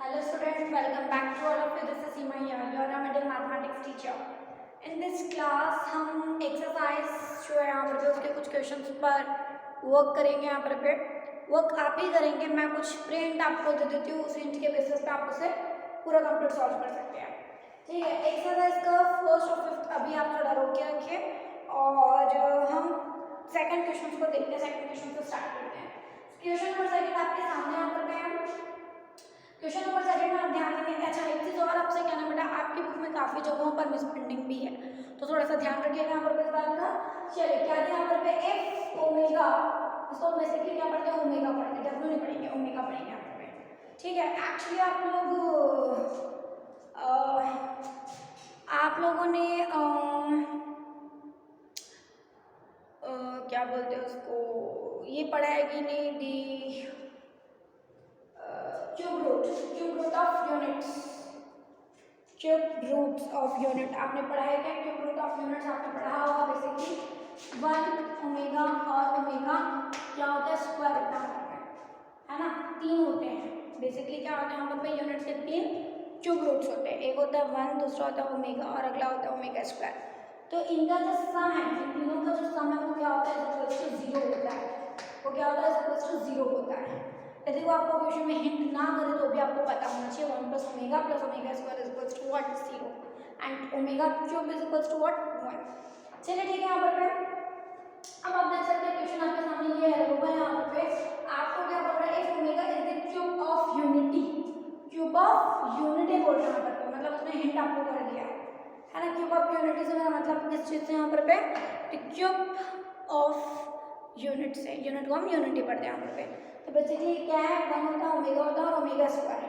Hello students, welcome back to all of you. This is Seema here, your middle mathematics teacher. In this class हम exercise जो है यहाँ पर पे उसके कुछ क्वेश्चंस पर वर्क करेंगे। यहाँ पर पे वर्क आप ही करेंगे, मैं कुछ प्रिंट आपको दे देती हूँ, उस हिंट के बेसिस पे आप उसे पूरा कंप्लीट सॉल्व कर सकते हैं। ठीक है, एक्सरसाइज का फर्स्ट और फिफ्थ अभी आप थोड़ा रोक के रखिए और हम सेकंड क्वेश्चन को देखते हैं। सेकंड क्वेश्चन से स्टार्ट करते हैं। क्वेश्चन नंबर सेकंड आपके सामने यहाँ पर पे क्वेश्चन नंबर सेकंड में आप ध्यान देंगे। अच्छा, एक चीज़ और आपसे कहना बेटा, आपकी बुक में काफ़ी जगहों पर मिसप्रिंटिंग भी है, तो थोड़ा सा ध्यान रखिएगा यहाँ पर इस बात का। चलिए, क्या दिया यहाँ पर पे एफ ओमेगा, इसको बेसिकली क्या पढ़ते हैं, ओमेगा पढ़ते हैं, डब्ल्यू नहीं पढ़ेंगे, ओमेगा पढ़ेंगे यहाँ पर पे। ठीक है, एक्चुअली आप लोगों ने क्या बोलते हैं उसको, ये पढ़ा है कि नहीं, the cube root of units, cube roots of unit आपने पढ़ा है क्या? क्यूब रूट ऑफ यूनिट्स आपने पढ़ा होगा। बेसिकली 1 ओमेगा और ओमेगा क्या होता है, स्क्वायर होता है ना, 3 होते हैं। बेसिकली क्या होता है यहाँ पर यूनिट्स के 3 क्यूब रूट्स होते हैं, एक होता है 1, दूसरा होता है ओमेगा और अगला होता है ओमेगा स्क्वायर। तो इनका जो सम है, इन तीनों का जो सम है वो क्या होता है, जीरो होता है। वो क्या होता है, जीरो होता है। यदि वो आपको क्वेश्चन में हिंट ना करे तो भी आपको पता होना चाहिए 1 + omega + omega square equals to what, 0 and omega cube is equals to what, 1। चलिए ठीक है, यहाँ पर अब आप देख सकते हैं क्वेश्चन आपके सामने ये है, वो है यहाँ पर आपको क्या बोल रहा है, एक omega is the cube of unity, cube of unity बोल रहा है यहाँ पर, मतलब उसने हिंट आपको कर दिया है ना। क्यूब ऑफ यूनिटी से मेरा मतलब किस चीज़ से यहाँ पर क्यूब ऑफ यूनिट से, यूनिट को हम यूनिटी पढ़ते हैं यहाँ पर। तो बेसिकली क्या है, 1 होता है, ओमेगा होता है और ओमेगा स्क्वायर।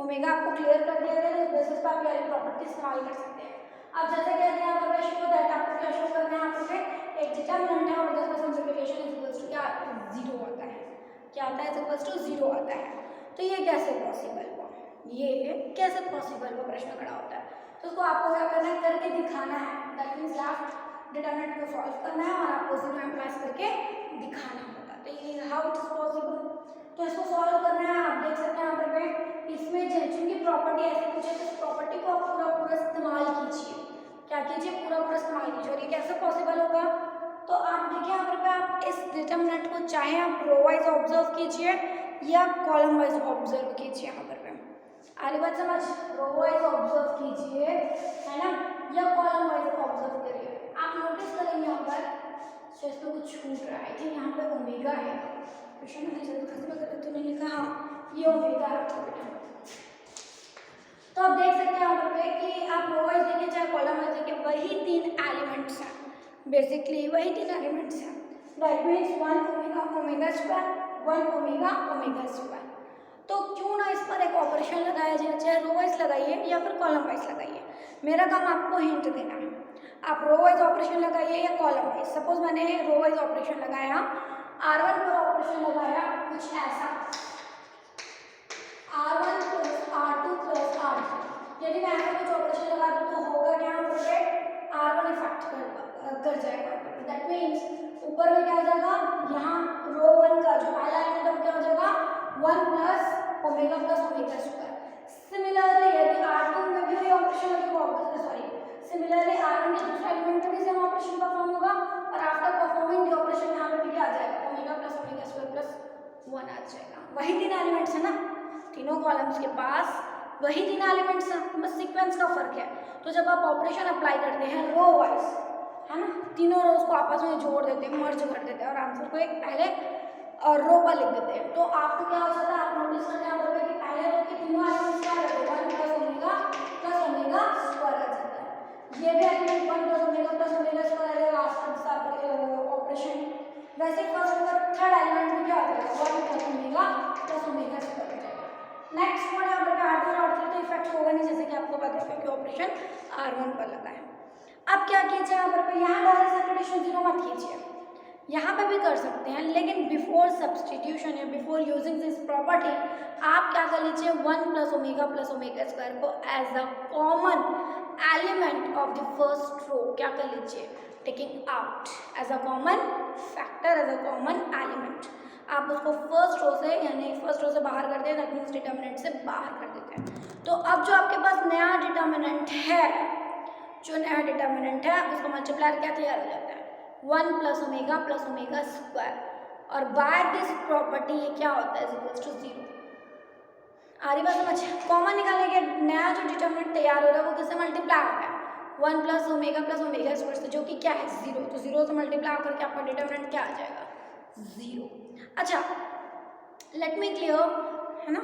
ओमेगा आपको क्लियर कर दिया गया है, इस बेसिस पर आप यारी प्रॉपर्टी इस्तेमाल कर सकते हैं। अब जैसे कहते हैं यहाँ पर शो दैट, आपको क्या शो करना है, यहाँ पर एक डिटरमिनेंट है और उसका सिंप्लीफिकेशन इज इक्वल्स टू क्या, 0 आता है। क्या आता है, इज इक्वल्स टू 0 आता है। तो ये कैसे पॉसिबल हुआ, ये कैसे पॉसिबल हुआ, प्रश्न खड़ा होता है। तो उसको आपको क्या करना है, करके दिखाना है। दैट मीन्स लेफ्ट डिटरमिनेंट को सॉल्व करना है और आपको 0 एम्प्लॉय करके दिखाना होता है। तो ये हाउ इट इज पॉसिबल, तो इसको सॉल्व करना है। आप देख सकते हैं यहाँ पर इसमें चूंकि प्रॉपर्टी ऐसी कुछ है, तो इस प्रॉपर्टी को आप पूरा इस्तेमाल कीजिए। क्या कीजिए, पूरा इस्तेमाल कीजिए। और ये कैसे पॉसिबल होगा, तो आप देखिए यहाँ पर आप इस डिटरमिनेंट को चाहे आप रो वाइज ऑब्जर्व कीजिए या कॉलम वाइज ऑब्जर्व कीजिए। यहाँ पर आगे बात समझ, रो वाइज ऑब्जर्व कीजिए है ना, या कॉलम वाइज ऑब्जर्व करिए। आप नोटिस करेंगे यहाँ पर इसमें कुछ छूट रहा है, ठीक, यहाँ पे ओमेगा है, क्वेश्चन में जल्दी तो नहीं लिखा, हाँ ये ओमेगा है बेटा। तो आप देख सकते हैं यहाँ पर कि आप रो वाइज देखिए चाहे कॉलम वाइज देखिए, वही 3 एलिमेंट्स हैं, बेसिकली वही 3 एलिमेंट्स हैं। That means 1 omega omega square, 1 omega omega square. तो क्यों ना इस पर एक ऑपरेशन लगाया जाए, चाहे रो वाइज लगाइए या फिर कॉलम वाइज लगाइए। मेरा काम आपको हिंट देना है, आप रो वाइज ऑपरेशन लगाइए या कॉलम वाइज। सपोज मैंने रो वाइज ऑपरेशन लगाया, R1 पर ऑपरेशन लगाया कुछ ऐसा, R1 + R2 + R3। यदि मैं ऐसा कुछ ऑपरेशन लगा दूँ तो होगा क्या, यहाँ पर R1 इफेक्ट कर जाएगा। दैट मीन्स ऊपर में क्या हो जाएगा, यहाँ रो 1 का जो पहला एलिमेंट है क्या हो जाएगा, 1 + ओमेगा + ओमेगा स्क्वायर। सिमिलरली यदि R2 में भी ऑपरेशन लगेगा, सॉरी सिमिलरली R1 के दूसरे एलिमेंट में भी सेम ऑपरेशन परफॉर्म होगा और आफ्टर परफॉर्मिंग द ऑपरेशन यहाँ पे भी क्या आ जाएगा, ओमेगा + ओमेगा स्क्वायर + 1 आ जाएगा। वही 3 एलिमेंट्स है ना, तीनों कॉलम्स के पास वही 3 एलिमेंट्स हैं, बस सीक्वेंस का फर्क है। तो जब आप ऑपरेशन अप्लाई करते हैं रो वाइज, है ना, तीनों रोज को आपस में जोड़ देते हैं, मर्ज कर देते हैं और आंसर को एक पहले रो पर लिख देते हैं। तो आपको क्या हो जाता है, आप नोटिस करते हैं कि पहले रो के तीनों एलिमेंट्स क्या रहते हैं, 1 + ओमेगा + ओमेगा स्क्वायर आ जाता है। ये भी एलिमेंट 1 + ओमेगा + ओमेगा स्क्वायर रहेगा आफ्टर ऑपरेशन। वैसे फर्स्ट और थर्ड एलिमेंट में क्या आ जाएगा, 1 + ओमेगा + ओमेगा स्क्वायर आ जाएगा। नेक्स्ट वन यहाँ पर R2 और R3 तो इफेक्ट होगा नहीं, जैसे कि आपको पता है क्योंकि ऑपरेशन R1 पर लगा है। अब क्या कीजिए, यहाँ पर यहाँ डायरेक्ट सब्स्टिट्यूशन 0 मत कीजिए, यहाँ पे भी कर सकते हैं, लेकिन बिफोर सब्स्टिट्यूशन या बिफोर यूजिंग दिस प्रॉपर्टी आप क्या कर लीजिए, 1 + ओमेगा + ओमेगा स्क्वायर को as a common element of the first row क्या कर लीजिए, taking out as a common factor, as a common element आप उसको फर्स्ट रो से यानी फर्स्ट रो से बाहर कर दें, दैट मीन्स डिटर्मिनेंट से बाहर कर देते हैं। तो अब जो आपके पास नया डिटर्मिनेंट है, जो नया डिटर्मिनेंट है उसका मल्टीप्लायर क्या तैयार हो जाता है, 1 प्लस ओमेगा स्क्वायर, और बाय दिस प्रॉपर्टी ये क्या होता है, इक्वल्स टू 0। आ रही बात समझ। कॉमन निकालने के नया जो डिटर्मिनेंट तैयार हो रहा है वो किससे मल्टीप्लाई हो रहा है, 1 प्लस ओमेगा स्क्वायर से, जो कि क्या है 0। तो 0 से मल्टीप्लाई होकर के आपका डिटर्मिनेंट क्या आ जाएगा, 0। अच्छा लेट मी क्लियर, है ना।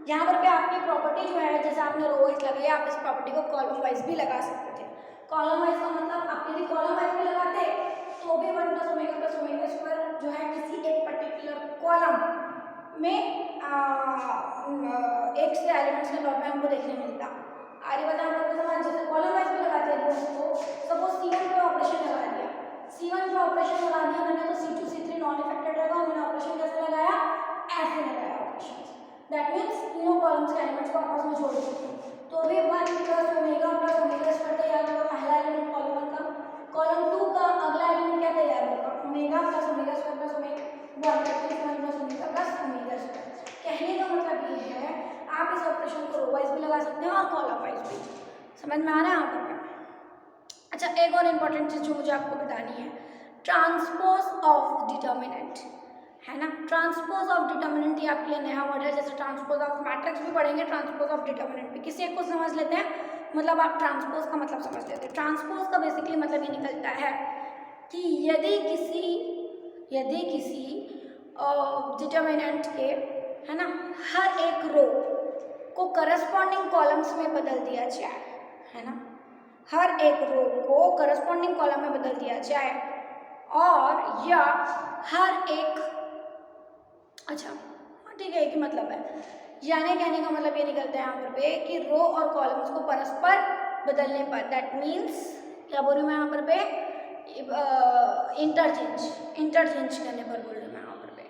यहाँ पर पे आपकी प्रॉपर्टी जो है, जैसे आपने रो वाइज लगाई, आप इस प्रॉपर्टी को कॉलम वाइज भी लगा सकते थे। कॉलम वाइज का मतलब आप यदि कॉलम वाइज भी लगाते तो भी 1 प्लस ओमेगा स्क्वायर जो है किसी एक पर्टिकुलर कॉलम में एक से एलिमेंट्स के तौर पे हमको देखने मिलता। आगे बता हमको समझ, जैसे कॉलम वाइज भी लगाते हैं उसको, सपोज C1 पे ऑपरेशन लगा दिया, C1 पे ऑपरेशन लगा दिया मैंने, तो C2 C3 नॉन इफेक्टेड रहेगा, और मैंने ऑपरेशन कैसे लगाया, ऐसे लगाया ऑपरेशन। दैट मीन्स तीनों कॉलम्स के एलिमेंट्स को आपस में जोड़ देते हैं, तो भी 1 प्लस ओमेगा स्क्वायर तैयार होगा, पहला एलिमेंट कॉलम 1 का। कॉलम 2 का अगला एलिमेंट क्या तैयार होगा, omega square plus omega 1 plus omega square. कहने का मतलब ये है आप इस ऑपरेशन को रो वाइज भी लगा सकते हैं और कॉलम वाइज भी। समझ में आ रहा है यहाँ पर। अच्छा एक और इम्पॉर्टेंट चीज़ जो मुझे आपको बतानी है, ट्रांसपोज ऑफ डिटर्मिनेंट, है ना। ट्रांसपोज ऑफ डिटर्मिनेंट ये आपके लिए नया वर्ड है, जैसे ट्रांसपोज ऑफ मैट्रिक्स भी पढ़ेंगे, ट्रांसपोज ऑफ डिटर्मिनेंट भी। किसी एक को समझ लेते हैं, मतलब आप ट्रांसपोज का मतलब समझ लेते हैं। ट्रांसपोज का बेसिकली मतलब ये निकलता है कि यदि किसी डिटर्मिनेंट के, है ना, हर एक रो को करस्पॉन्डिंग कॉलम्स में बदल दिया जाए, है ना, हर एक रो को करस्पॉन्डिंग कॉलम में बदल दिया जाए, और या हर एक, अच्छा ठीक है, एक ही मतलब है, यानी कहने का मतलब ये निकलता है यहाँ पर पे कि रो और कॉलम्स को परस्पर बदलने पर, दैट मीन्स क्या बोल रही हूँ मैं यहाँ पर पे, इंटरचेंज करने पर बोल रही हूँ मैं यहाँ पर पे।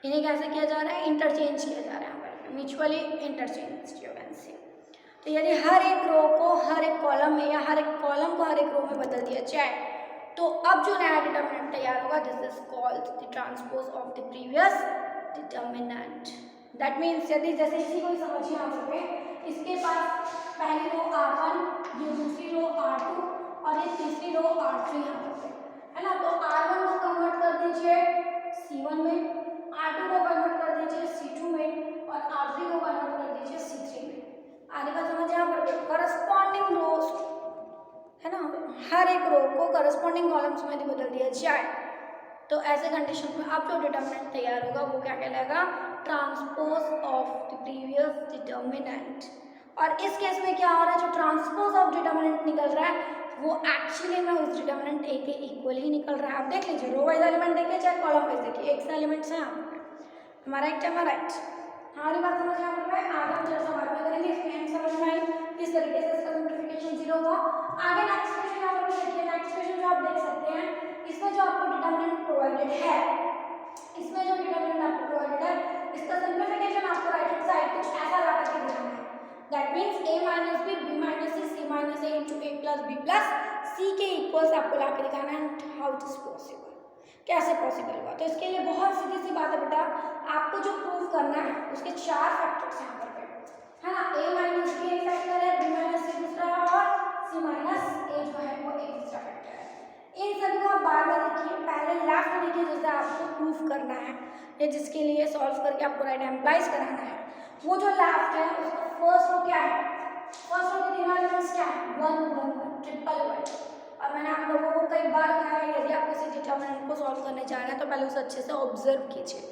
इन्हें कैसे किया जा रहा है, इंटरचेंज किया जा रहा है यहाँ पर, म्यूचुअली इंटरचेंज जो वैसे। तो यदि हर एक रो को हर एक कॉलम में, या हर एक कॉलम को हर एक रो में बदल दिया जाए, तो अब जो नया डिटर्मिनेंट तैयार होगा, this is called the transpose of the previous determinant. That means यदि जैसे इसी को समझिए यहाँ पर पे, इसके पास पहली रो R1, ये दूसरी रो R2 और ये तीसरी रो R3 यहाँ पर पे, है ना। तो R1 को कन्वर्ट कर दीजिए C1 में, R2 को कन्वर्ट कर दीजिए C2 में, और R3 को कन्वर्ट कर दीजिए C3 में। आगे का समझ यहाँ पर करस्पॉन्डिंग रोज, है ना, हर एक रो को करस्पॉन्डिंग कॉलम्स में बदल दिया जाए, तो ऐसे कंडीशन में अब जो डिटर्मिनेंट तैयार होगा वो क्या कहलाएगा, transpose of the previous determinant. और इस केस में क्या हो रहा है, जो ट्रांसपोज ऑफ डिटर्मिनेंट निकल रहा है वो एक्चुअली में उस डिटर्मिनेंट ए के इक्वल ही निकल रहा है। आप देख लीजिए, रो वाइज एलिमेंट देखिए चाहे कॉलम वाइज देखिए, एक से एलिमेंट्स हैं यहाँ पर, हमारा एक टाइम राइट। हमारी बात समझ यहाँ पर आगे हम चर्चा बाद में करेंगे, इसमें हम समझ में आई किस तरीके से इसका सिंप्लीफिकेशन 0 हुआ। आगे नेक्स्ट क्वेश्चन यहाँ पर देखिए, नेक्स्ट क्वेश्चन जो आप देख सकते हैं, इसमें जो आपको डिटर्मिनेंट प्रोवाइडेड है, इसमें जो डिटर्मिनेंट आपको प्रोवाइडेड है, इसका सिंप्लीफिकेशन आपको राइट हैंड साइड कुछ ऐसा ला करके दिखाना है। That means a minus b, b minus c, c minus a into a plus b plus c के इक्वल्स आपको ला के दिखाना है। हाउ इट इज पॉसिबल, कैसे पॉसिबल हुआ। तो इसके लिए बहुत सीधी सी बात है बेटा, आपको जो प्रूव करना है उसके 4 फैक्टर्स यहाँ पर है ना। a माइनस b एक फैक्टर है, b माइनस c दूसरा है, और c माइनस a जो है वो एक तीसरा फैक्टर है। इन सभी को आप बार बार देखिए, पहले लेफ्ट देखिए जैसे आपको प्रूफ करना है या जिसके लिए सॉल्व करके आपको राइट एम्प्लाइज कराना है, वो जो लेफ्ट है उसका फर्स्ट रो क्या है, फर्स्ट रो के तीनों एलिमेंट्स क्या है, 1 1 1 ट्रिपल 1। और मैंने आप लोगों को कई बार कहा है, यदि आप किसी डिटर्मिनेंट को सॉल्व करने जा रहे हैं तो पहले उसे अच्छे से ऑब्जर्व कीजिए।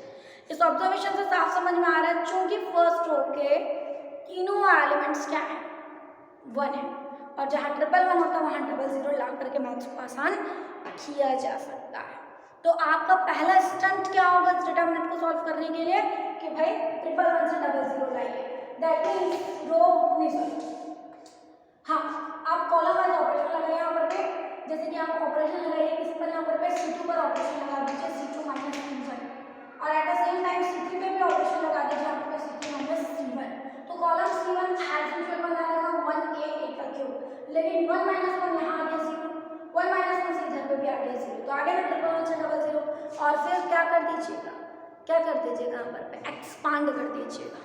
इस ऑब्जर्वेशन से साफ समझ में आ रहा है, चूंकि फर्स्ट रो के तीनों एलिमेंट्स क्या है, 1 है, और जहाँ 1 1 होता है वहाँ 0 0 ला करके मैथ्स को आसान किया जा सकता है। तो आपका पहला स्टंट क्या होगा इस डिटर्मिनेंट को सॉल्व करने के लिए, कि भाई 1 1 से 0 0 लाइए। दैट मीन्स रो नहीं, सॉरी हाँ, आप कॉलम वाइज ऑपरेशन लगाइए यहाँ पर पे, जैसे कि आप ऑपरेशन लगाइए किस पर, यहाँ पर पे C2 पर ऑपरेशन लगा दीजिए, C2 माइनस C1, और at the same time C3 पे भी ऑपरेशन लगा दीजिए यहाँ पर C3 माइनस C1। तो कॉलम C1 एज यूजुअल बना रहेगा 1 a का क्यूब, लेकिन 1 माइनस 1 यहाँ आ गया 0, 1 माइनस 1 से इधर पे भी आ गया 0, तो आगे ना 1 1 से 0 0, और फिर क्या कर दीजिएगा, क्या कर लीजिएगा।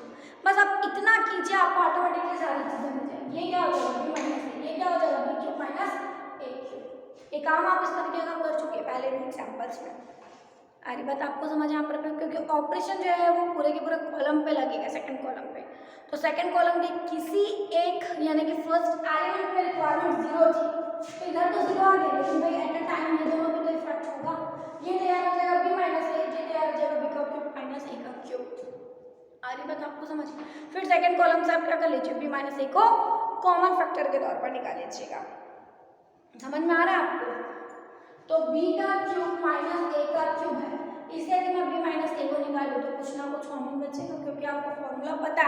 बस आप इतना कीजिए, आपको ऑटोमेटिकली सारी चीज़ें मिल जाएंगी। ये क्या हो जाएगा बी माइनस ए, ये क्या हो जाएगा बी क्यूब माइनस ए क्यूब। ये काम आप इस तरीके का कर चुके हैं पहले भी एग्जाम्पल्स में। अरे बात आपको समझ यहाँ पर, क्योंकि ऑपरेशन जो है वो पूरे के पूरे कॉलम पे लगेगा, सेकंड कॉलम पे। तो सेकंड कॉलम के किसी एक यानी कि फर्स्ट एलिमेंट में रिक्वायरमेंट 0 थी, तो इधर तो 0 आ गया, लेकिन भाई एट अ टाइम ये दोनों पे तो इफेक्ट होगा। ये तैयार हो जाएगा बी माइनस ए, ये तैयार हो जाएगा बी का क्यूब माइनस ए का क्यूब। आ रही बात आपको समझ। फिर सेकंड कॉलम से आप क्या कर लीजिए, बी माइनस ए को कॉमन फैक्टर के तौर पर निकाल लीजिएगा। समझ में आ रहा है आपको? तो b का क्यूब माइनस a का क्यूब है, इसे यदि मैं b माइनस a को निकालूँ तो कुछ ना कुछ कॉमन बचेगा, क्योंकि आपको फॉर्मूला पता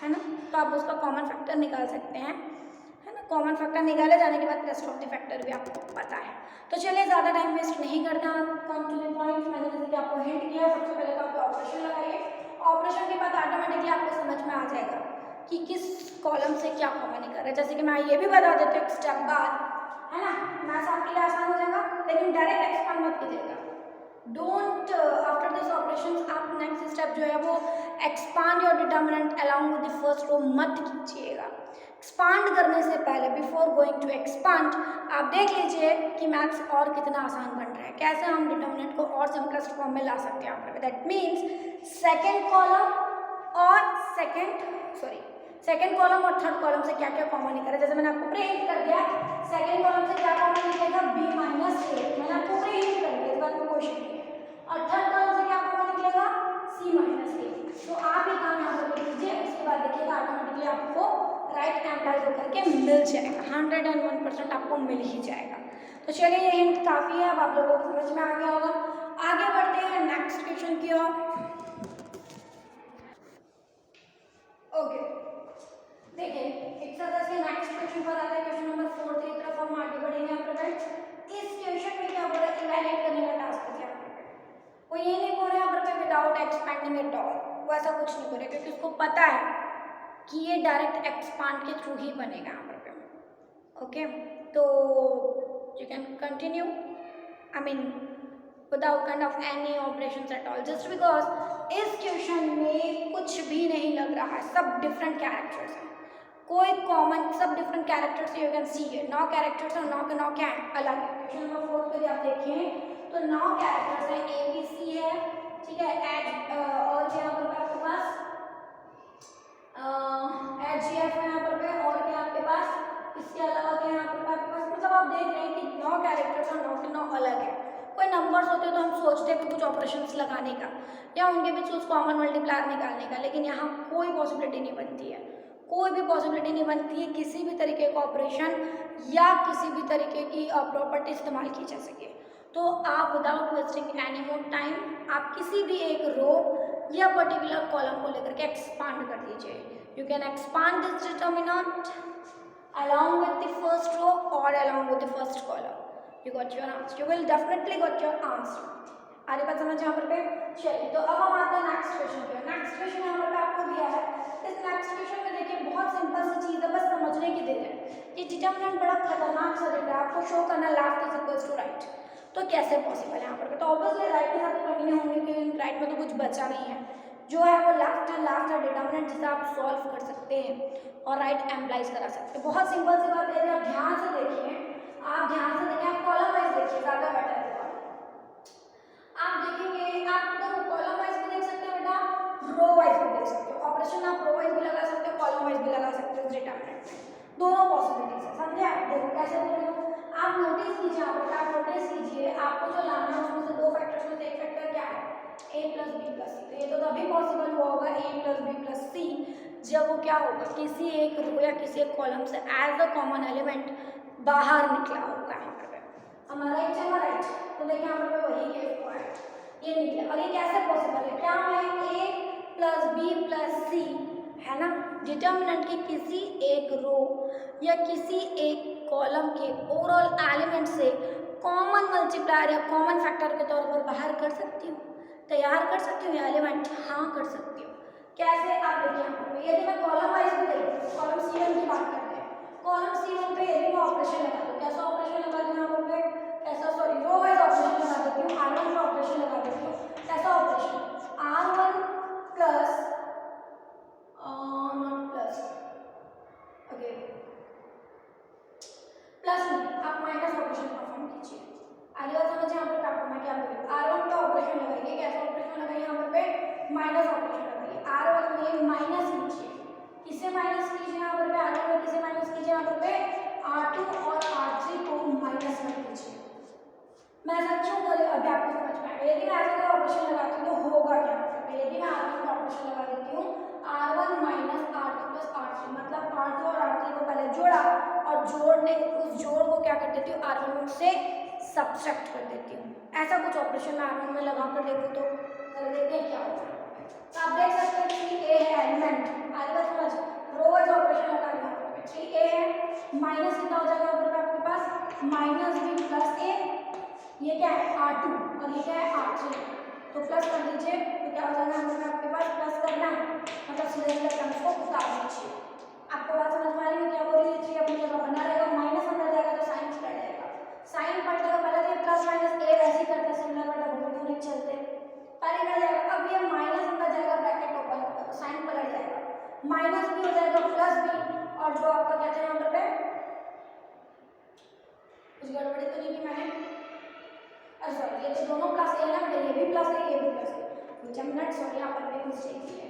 है ना, तो आप उसका कॉमन फैक्टर निकाल सकते हैं, है ना। कॉमन फैक्टर निकाले जाने के बाद रेस्ट ऑफ द फैक्टर भी आपको पता है। तो चलिए ज़्यादा टाइम वेस्ट नहीं करना, कम टू द पॉइंट। मैंने जैसे कि आपको हिंट किया, सबसे पहले तो आप ऑपरेशन लगाइए, ऑपरेशन के बाद ऑटोमेटिकली आपको समझ में आ जाएगा कि किस कॉलम से क्या कॉमन निकल रहा है। जैसे कि मैं ये भी बता देती हूँ एक स्टेप बाद, है ना, मैथ्स आपके लिए आसान हो जाएगा, लेकिन डायरेक्ट एक्सपांड मत कीजिएगा। डोंट आफ्टर दिस ऑपरेशंस आप नेक्स्ट स्टेप जो है वो expand your determinant along with the first row मत कीजिएगा। एक्सपांड करने से पहले, बिफोर गोइंग टू एक्सपांड, आप देख लीजिए कि मैथ्स और कितना आसान बन रहा है, कैसे हम डिटर्मिनेंट को और सिंपलेस्ट फॉर्म में ला सकते हैं यहाँ पर। दैट मीन्स सेकेंड कॉलम और सेकेंड कॉलम और थर्ड कॉलम से क्या क्या कॉमन निकल रहा है। जैसे मैंने आपको प्री हिंट कर दिया, सेकेंड कॉलम से क्या कॉमन निकलेगा, b माइनस ए, मैंने आपको प्री हिंट कर दिया, इस बात में क्वेश्चन नहीं है। और थर्ड कॉलम से क्या कॉमन निकलेगा, c माइनस ए। तो आप ये काम यहाँ पर कीजिए, उसके बाद देखिएगा ऑटोमेटिकली आपको राइट एम्प्लाइज होकर के मिल जाएगा, 101% आपको मिल ही जाएगा। तो चलिए ये हिंट काफ़ी है, अब आप लोगों को समझ में आ गया होगा। आगे बढ़ते हैं नेक्स्ट क्वेश्चन की ओर। ओके, देखिए एक्सरसाइज के नेक्स्ट क्वेश्चन पर आते हैं, क्वेश्चन नंबर 4 की तरफ हम आगे बढ़ेंगे। यहाँ पर इस क्वेश्चन में क्या बोला, इवैल्यूएट करने का टास्क है। यहाँ पर वो ये नहीं बोल रहा यहाँ पर विदाउट एक्सपैंडिंग एट ऑल, वो ऐसा कुछ नहीं बोल रहा, क्योंकि उसको पता है कि ये डायरेक्ट एक्सपांड के थ्रू ही बनेगा यहाँ पर। ओके, तो you can continue, I mean without kind of any operations at all, just because इस क्वेश्चन में कुछ भी नहीं लग रहा है, सब डिफरेंट कैरेक्टर्स हैं, कोई कॉमन, सब different characters you can see है, 9 कैरेक्टर्स और 9 के 9 क्या है, अलग है। क्वेश्चन नंबर 4 पे आप देखें तो 9 कैरेक्टर्स हैं, ए बी सी है, ठीक है, एच और क्या पर आपके पास एच जी एफ है यहाँ पर पे, और क्या आपके पास इसके अलावा क्या यहाँ पर आपके पास, मतलब आप देख रहे हैं कि 9 कैरेक्टर्स और 9 के 9 अलग है। कोई नंबर्स होते तो हम सोचते हैं कि कुछ ऑपरेशंस लगाने का या उनके बीच उस कॉमन मल्टीप्लायर निकालने का, लेकिन यहाँ कोई पॉसिबिलिटी नहीं बनती है, कोई भी पॉसिबिलिटी नहीं बनती है किसी भी तरीके का ऑपरेशन या किसी भी तरीके की प्रॉपर्टी इस्तेमाल की जा सके। तो आप without wasting any more time आप किसी भी एक रो या पर्टिकुलर कॉलम को लेकर के एक्सपांड कर दीजिए। You can expand this determinant along with the first row or along with the first column. You got your answer. You will definitely got your answer. आगे बात समझ यहाँ पर पे चलिए। तो अब हम आते हैं नेक्स्ट क्वेश्चन पे। नेक्स्ट क्वेश्चन यहाँ पर आपको दिया है, इस नेक्स्ट क्वेश्चन में देखिए बहुत सिंपल सी चीज़ है, बस समझने की देर है। ये डिटर्मिनेंट बड़ा खतरनाक सा दिख रहा है आपको, शो करना left is equals to right, तो कैसे पॉसिबल है यहाँ पर? तो ऑब्वियसली राइट के साथ करनी होंगे, क्योंकि राइट में तो कुछ बचा नहीं है, जो है वो लेफ्ट है डिटर्मिनेंट जिसे आप सॉल्व कर सकते हैं और राइट एम्प्लाइज करा सकते हैं। बहुत सिंपल सी बात है, आप ध्यान से देखिए, आप ध्यान से देखिए, आप कॉलम वाइज देखिए, ज़्यादा बेटर होगा। आप देखेंगे, आप तो कॉलम वाइज भी देख सकते हो बेटा, रो वाइज भी देख सकते हो। ऑपरेशन आप रो वाइज भी लगा सकते हो, कॉलम वाइज भी लगा सकते हो डिटर्मिनेंट में, दोनों पॉसिबिलिटीज है, समझे आप? देखो कैसे बोल रहे हो, आप नोटिस कीजिए, आप नोटिस कीजिए, आपको जो लाना है उसमें से 2 फैक्टर्स में से एक फैक्टर क्या है, a प्लस बी प्लस सी। तो ये तो तभी पॉसिबल हुआ होगा a प्लस बी प्लस सी जब वो क्या होगा, किसी एक रो या किसी एक कॉलम से एज अ कॉमन एलिमेंट बाहर निकला होगा। यहाँ पर हमारा राइट है, राइट, तो देखिए यहाँ पर वही केस हुआ है, ये निकला। और ये कैसे पॉसिबल है, क्या है, a प्लस बी प्लस सी है ना, डिटर्मिनेंट की किसी एक रो या किसी एक कॉलम के ओवरऑल एलिमेंट से कॉमन मल्टीप्लायर या कॉमन फैक्टर के तौर पर बाहर कर सकती हूँ, तैयार कर सकती हूँ एलिमेंट, हाँ कर सकती हूँ। कैसे, आप देखिए यहाँ पर, यदि मैं कॉलम वाइज भी देखूँ, कॉलम C1 की बात करते हैं, कॉलम C1 पे यदि मैं ऑपरेशन लगा दूँ, कैसा ऑपरेशन लगा दूँ यहाँ पर, कैसा, सॉरी रो वाइज ऑपरेशन लगा देती हूँ, R1 का ऑपरेशन लगा देती हूँ, कैसा ऑपरेशन, R1 प्लस माइनस कीजिए, किसे माइनस कीजिए यहाँ पर R1 में, किसे माइनस कीजिए यहाँ पर R2 और R3 को माइनस कर दीजिए। मैं ऐसा क्यों कर अभी आपको समझ में आएगा। यदि मैं ऐसा कोई ऑपरेशन लगाती हूँ तो होगा क्या, यदि मैं R1 का ऑपरेशन लगा देती हूँ R1 minus R2 plus R3, मतलब R2 और R3 को पहले जोड़ा और जोड़ने उस जोड़ को क्या कर देती हूँ R1 में से सब्ट्रैक्ट कर देती हूँ। ऐसा कुछ ऑपरेशन मैं R1 में लगा कर देखूँ तो कर देते हैं क्या होगा। तो आप देख सकते हैं 3a है एलिमेंट, आगे समझ रो वाइज ऑपरेशन लगा दिया 3a है, माइनस कितना हो जाएगा ऊपर पे आपके पास माइनस b प्लस a, ये क्या है R2 और ये क्या है R3, तो प्लस कर दीजिए तो क्या हो जाएगा यहाँ पे आपके पास प्लस करना है मतलब सीधे सीधे टर्म्स को उतार दीजिए। आपको बात समझ में आ रही है क्या बोल रही है, 3 अपनी जगह बना रहेगा, माइनस अंदर जाएगा तो साइन पलट जाएगा, साइन पलटेगा पहले तो प्लस माइनस a वैसे ही करते सिमिलर वाला बहुत दूर चलते पहले कर जाएगा, अब ये माइनस अंदर जाएगा ब्रैकेट ओपन होगा तो साइन पलट जाएगा, माइनस भी हो जाएगा प्लस भी, और जो आपका कहते हैं यहाँ पे कुछ गड़बड़ी तो नहीं की मैंने, सॉरी ये तो दोनों प्लस है ना बेटा, ये भी प्लस है ये भी प्लस है, कुछ मिनट सॉरी यहाँ पर एक मिस्टेक की है,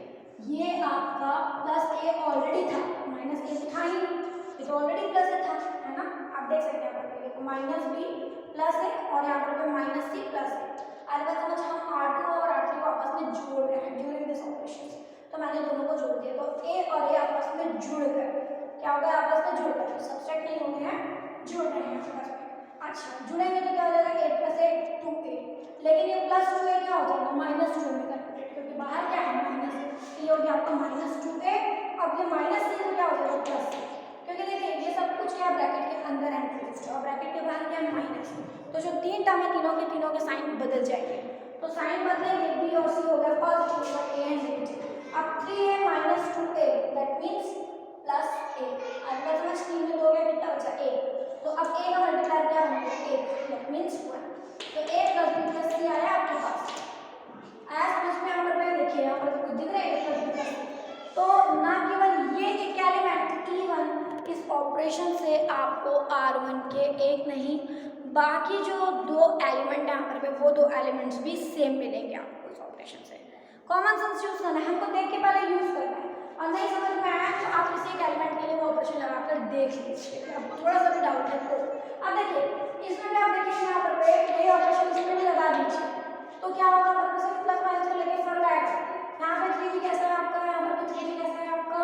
ये आपका प्लस a ऑलरेडी था, माइनस a था ही नहीं, ये तो ऑलरेडी प्लस था है ना, आप देख सकते हैं यहाँ पर देखो माइनस b प्लस है और यहाँ पर माइनस c प्लस है। आज बात समझ हम R2 और R3 को आपस में जोड़ रहे हैं ड्यूरिंग दिस ऑपरेशन, तो मैंने दोनों को जोड़ दिया तो a और a आपस में जुड़ गए, क्या हो गया आपस में जुड़ गए, तो सब्सट्रैक्ट नहीं होंगे हैं जुड़ रहे हैं आपस में। अच्छा जुड़ेंगे तो क्या हो जाएगा 8 प्लस 8 2a, लेकिन ये प्लस 2a क्या हो जाएगा माइनस 2a में कन्वर्टेड, क्योंकि बाहर क्या है माइनस, ये हो गया आपका माइनस 2a, अब ये माइनस से तो क्या हो जाएगा प्लस, क्योंकि देखिए ये सब कुछ क्या ब्रैकेट के अंदर एनक्लोज्ड और ब्रैकेट के बाहर क्या है माइनस, तो जो तीन टर्म है तीनों के साइन बदल जाएंगे, तो साइन बदलेंगे b और c हो गया पॉजिटिव और a एंड नेगेटिव, अब 3a minus 2a that means plus a, अब मतलब 3 में 2 गया कितना बचा a, तो अब a का मल्टीप्लाई क्या बनेगा 8 दैट मींस 1, तो a plus b plus c आया आपके पास, आया समझ में। यहाँ पर देखिए यहाँ पर कुछ दिख रहा है a plus b plus c, तो ना केवल ये एक एलिमेंट e1 इस ऑपरेशन से आपको R1 के एक नहीं बाकी जो दो एलिमेंट है यहाँ पर वो दो एलिमेंट्स भी सेम मिलेंगे आपको इस ऑपरेशन से। कॉमन सेंस यूज करना है, हमको देख के पहले यूज करना है, और नहीं समझ में आया तो आप किसी एक एलिमेंट के लिए वो ऑपरेशन लगाकर देख लीजिए, आपको थोड़ा सा भी डाउट है तो। अब देखिए इसमें भी आप देखिए यहाँ पर यही ऑपरेशन इसमें भी लगा दीजिए, तो क्या होगा आपको सिर्फ प्लस माइनस को लेकर फर्क आएगा, यहाँ पे 3 कैसा है आपका, यहाँ पर 3 कैसा है आपका,